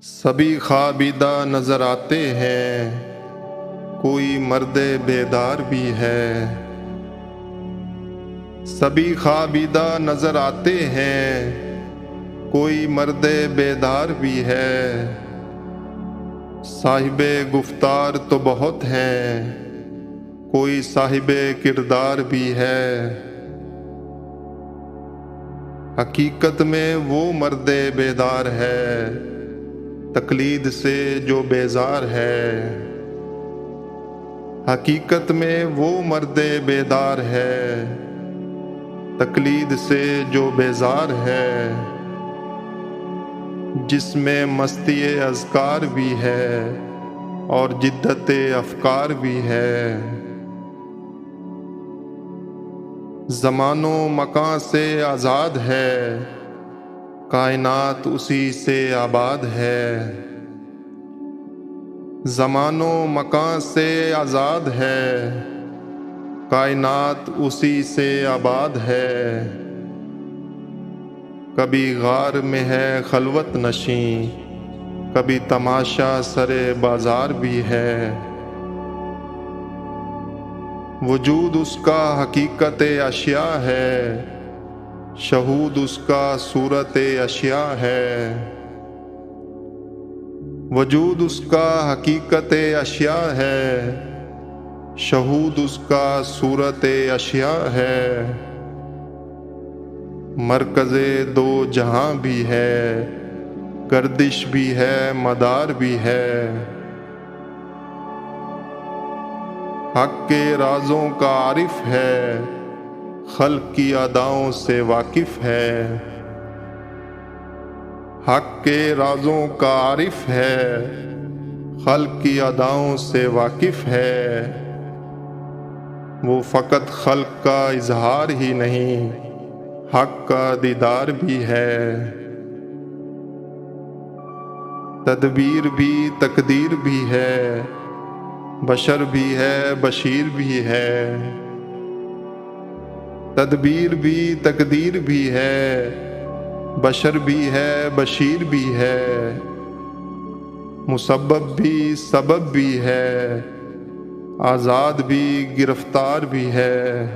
سبھی خوابیدہ نظر آتے ہیں، کوئی مرد بیدار بھی ہے۔ سبھی خوابیدہ نظر آتے ہیں، کوئی مرد بیدار بھی ہے۔ صاحب گفتار تو بہت ہیں، کوئی صاحب کردار بھی ہے۔ حقیقت میں وہ مرد بیدار ہے، تقلید سے جو بیزار ہے۔ حقیقت میں وہ مرد بیدار ہے، تقلید سے جو بیزار ہے۔ جس میں مستی اذکار بھی ہے اور جدت افکار بھی ہے۔ زمان و مکان سے آزاد ہے، کائنات اسی سے آباد ہے۔ زمان و مکان سے آزاد ہے، کائنات اسی سے آباد ہے۔ کبھی غار میں ہے خلوت نشیں، کبھی تماشا سرے بازار بھی ہے۔ وجود اس کا حقیقت اشیاء ہے، شہود اس کا صورت اشیاء ہے۔ وجود اس کا حقیقت اشیاء ہے، شہود اس کا صورت اشیاء ہے۔ مرکز دو جہاں بھی ہے، گردش بھی ہے مدار بھی ہے۔ حق کے رازوں کا عارف ہے، خلق کی اداؤں سے واقف ہے۔ حق کے رازوں کا عارف ہے، خلق کی اداؤں سے واقف ہے۔ وہ فقط خلق کا اظہار ہی نہیں، حق کا دیدار بھی ہے۔ تدبیر بھی تقدیر بھی ہے، بشر بھی ہے بشیر بھی ہے۔ تدبیر بھی تقدیر بھی ہے، بشر بھی ہے بشیر بھی ہے۔ مسبب بھی سبب بھی ہے، آزاد بھی گرفتار بھی ہے۔